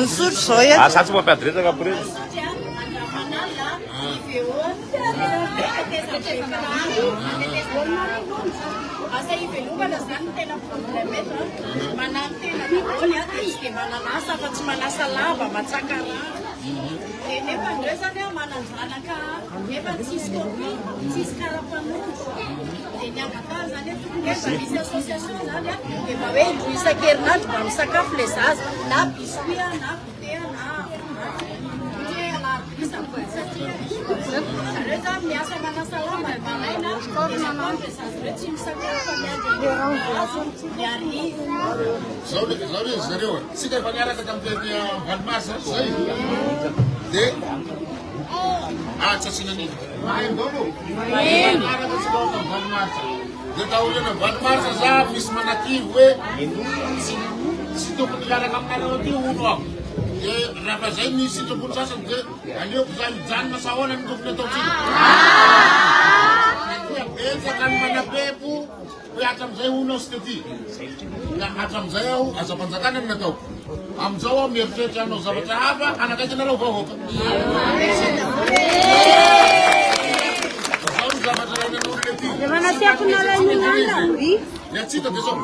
misotro zao e Satsy mampiadresaka por isso. Asa ivelomana zany tena problème eto manano tena daholo izy dia mananasa fa tsy manasa lava matsaka raha dia nefa ndreo zany a mananjanaka nefa tsisy kopi tsisy karapanondro dia ny avaka zany efa misy association zany a dia mba hoe indro isan-kerinandro mba misakafo le zaza na biscuit na goûter na zareo zany miasa manasa lamba manaina tsy misakafo Zao zareo sika efa niaraka tamin'ny Valimasa zay dia atsasina an'iny niaraka sika tamin'ny Valimasa dia taolena Valimasa za misy manakivo hoe tsy tokony hiaraka aminareo ty ono ako dia rafa zay ny sitrapolo sasany dia aleoko za mijanona sa ahoana ny tokony ataotsika betsaka ny manapepo hoe hatram'izay ono sy tety ka hatram'izay aho aza-panjakana ny nataoko am'izao aho mieritreritra anao zavatra hafa anakaiky nareo vahoaka zao ny zavatra ray nanao tety ny atsika dia zao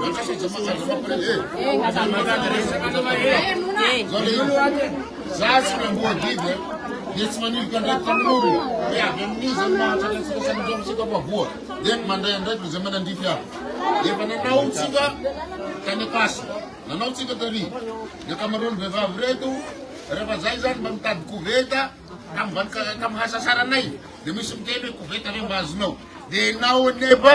za tsy miamboa didy dia tsy manilika ndraiky tamin'olo hoe avy amin'izy zany mahatrakatsika samindramitsika mavoa dia mandray andraiky zay manandrify aho efa nanao tsika tany akasy nanao tsika tary dia kamarony vehivavy reto rehefa zay zany mba mitady koveta ka mihasasaranay dia misy miteny hoe koveta re mba azonao dia nao nefa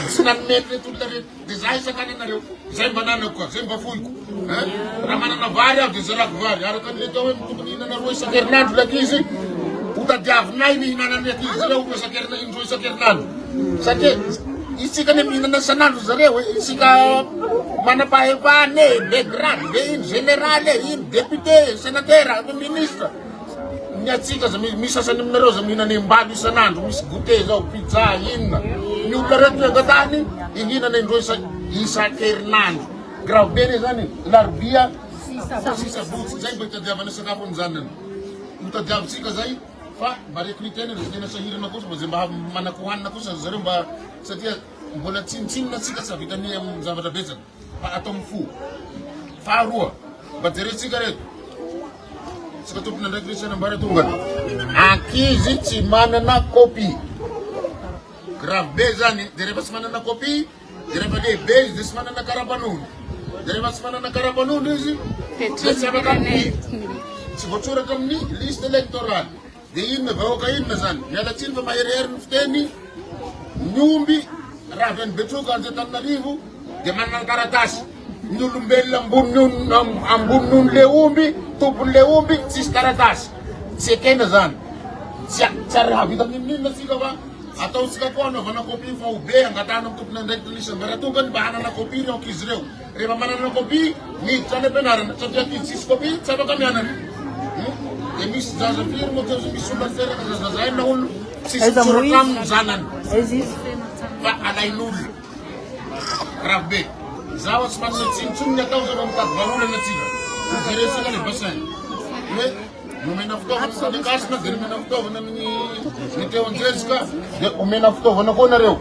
tsy nanomety reto olona reto dia za isakany anareo zay mba nanako koa zay mba foiko raha manana vary aho dia zalako vary araka an'le tao hoe mitokony hihinana roa isan-kerinandro laky izy hotadiavinay ny hihinanany akizy zareo indroa isan-kerinandro satria isika ne mihinana isanandro zareo isika manapahefane le grade le ino général ino député sénateur ministre ny atsika za misy sasany aminareo za mihinana embalo isanandro misy goûter zao pizza inona ny olona reto agatany ihinana indroa isan-kerinandro grave be ne zany larbia sisa botsy zay mba hitadiavana sakafo ny zanany mitadiavitsika zay fa mba recrutena za tena sahirana kosa mba zay mba manakohanina kosa zareo mba satria mbola tsinitsinina tsika sa vitany amin'ny zavatra betsaka fa atao mifo faharoa mba jerentsika reto sika tompona ndraiky resana mbara tongany ankizy tsy manana copie grave be zany dia rehefa tsy manana copie dia rehefa lehibe izy dia tsy manana karapanondro dia rehefa tsy manana karapanondro izy dia tsy afaka amin'ny tsy voatsoratra amin'ny liste électorale dia inona vahoaka inona zany mialatsiny fa maherihery ny fiteny ny omby raha avy any Betroka Anjetananarivo dia manana taratasy ny olombelona ambonin'on'le omby tompon'le omby tsisy taratasy tsy ekena zany tsy raha vita amin'inona tsika fa ataotsika koa anaovana copie fa obe angatana amin'ny tompona ndraiky lisa mbaratongany mba hanana copie reo ankizy reo rehefa manana copie miditra any ampianarana satria ankizy tsisy copie tsy afaka mianana dia misy zaza firy moa teo misy olona teraka zazazay na olo tsisy tsoratra amin'ny zanany fa alain'olona grave be zaho tsy manana tsinitsony atao zao mba mitady valolana atsika jerentsika le bassin hoe nomena fitaovana sanekasina dia nomena fitaovana ny teo anjezika dia omena fitaovana koa nareo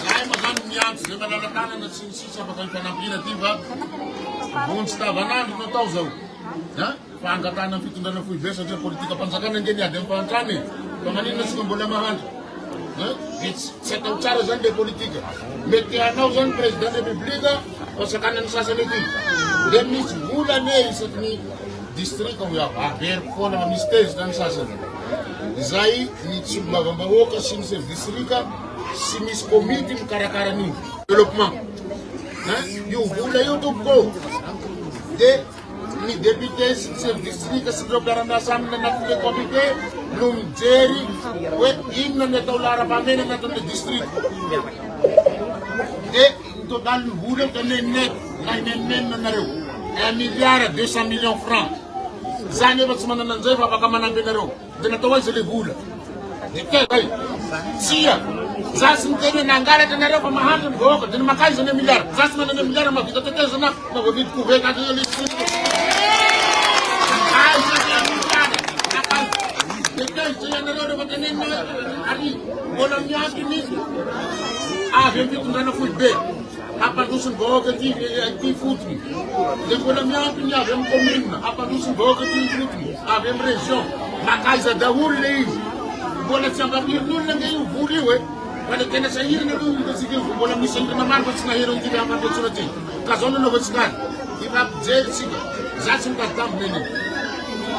zahay ma zany miantso zay malalatanana tsy nisisy afaka mifanampiana ty fa vontsy tavanandro no atao zao fa angatana ny fitondrana fohy be satria politika mpanjakana nge niady amin'ny fahantrany fa maninona sika mbola mahandro tsy atao tsara zany le politika mety anao zany président de république fasakanany sasany ety dia misy volany e isaky ny district hoe avery foana misy tezy zany sasany zay ny tsolom-bavambahoaka sy ny chef district sy misy komity mikarakara an'iny développement io vola io tompoko dia ny député sy ny chef district sy ireo mpiara-miasa aminy anatin'le comité no mijery hoe inona ny atao lara-pamena anatin'le district dia ny total ny vola tanennet na hinenenina anareo 1,200 millions francs zany efa tsy manana an'izay fa afaka manampy anareo dia natao aiza le vola dia kay tsia Sasa mtene na ngala tena leo kwa mahali mgogo tena makazi na miliari. Sasa mana na miliari mapita teteza na magovitu kuveka hiyo lisi. Kazi ya miliari. Kazi ya nalo kwa tena ali bona mnyaki ni. Vipi tunana futbe. Hapa dusun gogo ti futbi. Bona mnyaki ni avem komuna. Hapa dusun gogo ti futbi. Avem region. Makazi da hule. Bona chamba birnu ngai uvuliwe. Pada kena sahir na tu sikit bola misal na man ko sina hero ti dapat ko surati kazono no veskan iba jer sika zasim ka dam nene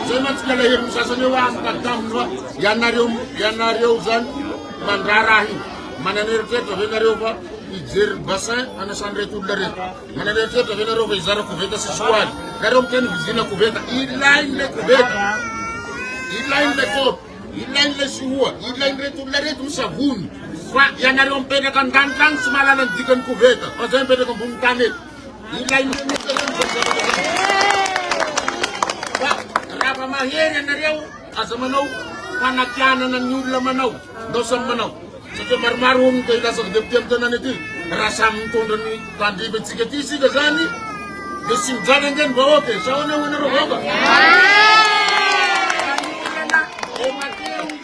zemat kala hero sasane wa ka dam no yanario zan mandarahi mananir ke to venario ba ijer basan ana sanre tu dare mananir ke to venario ba izara ko veta sexual garom ken vizina ko veta ilain le ko veta ilain le ko ilain le suwa ilain le tu dare tu sabun Pak yang dari ompede kan gantang semalam dikan kubeta. Pasal ompede kan bungkanet. Ilain ini keren bersama. Pak, rapa mahir yang dari au asamanau panakiana nan nyula manau, dosam manau. Satu marmarum ke ila sok deptiam tenan itu. Rasam tondon ni tadi beciketi si gazani. Desim jalan kan bawa ke sawana wana roba.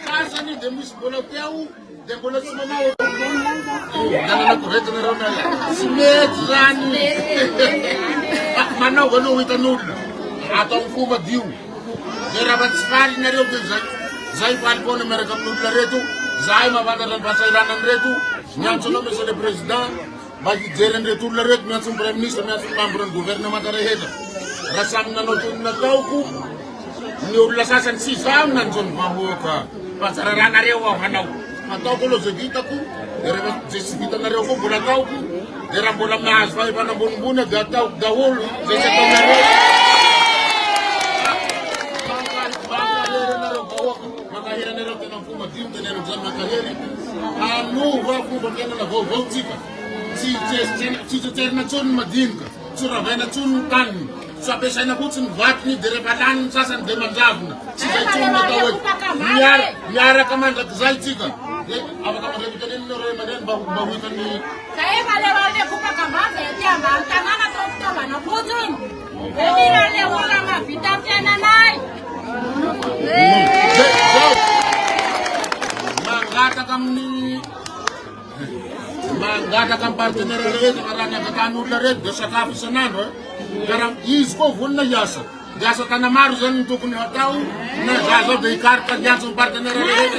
Kasani demis bola kau. Dan bola semua mau. Jangan aku retu nerona. Simet zani. Mana wano wita nul. Atau fuma diu. Derabat sekali nari oke zai. Zai palpon mereka nul retu. Zai mabada dan pasai lanan retu. Nyansono misalnya presiden. Bagi jeren retu retu. Nyansum prime minister. Nyansum pamperan gubernur matara heta. Rasam nanotun nakauku. Ni ulah sasan sisam nanson mahuka. Pasararan arewa hanau. Atau kalau segitu aku, dari segitu nari aku bola tahu aku, dari bola mas, dari mana bun gak tahu dahulu, saya tahu nari. Maka akhirnya nari aku nak fuma tim, dan nari zaman akhirnya, anu aku bagian nak bawa jika, si cerna cun madinka, Surabaya cun kan. Sampai saya nak pun buat ni dari badan sasan demandabna. Saya cuma tahu biar kaman tak zai jika. Apa kamu kita ni orang mana bahu ikan ni? Saya kalau dia buka kamar saya dia mantan anak dokter mana pun. Jadi ada orang mah vitamin nanai. Manggata kamu ni. Manggata kamu partner red orang yang ketanu red dosa kafi senan. Garam isko vunna yasa. Jasa tanah marusan untuk ni tahu. Na jasa beikar kerja partner red.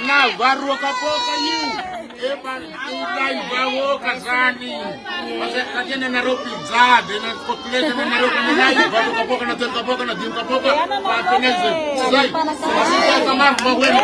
Now, baru kapoka you. Eban ilai bawo kasani. Pasal kajian na naro pizza, na kotlet na naro kanilai. Baru kapoka na tel kapoka na dim kapoka. Pateneze. Sai. Masih kamar bawen.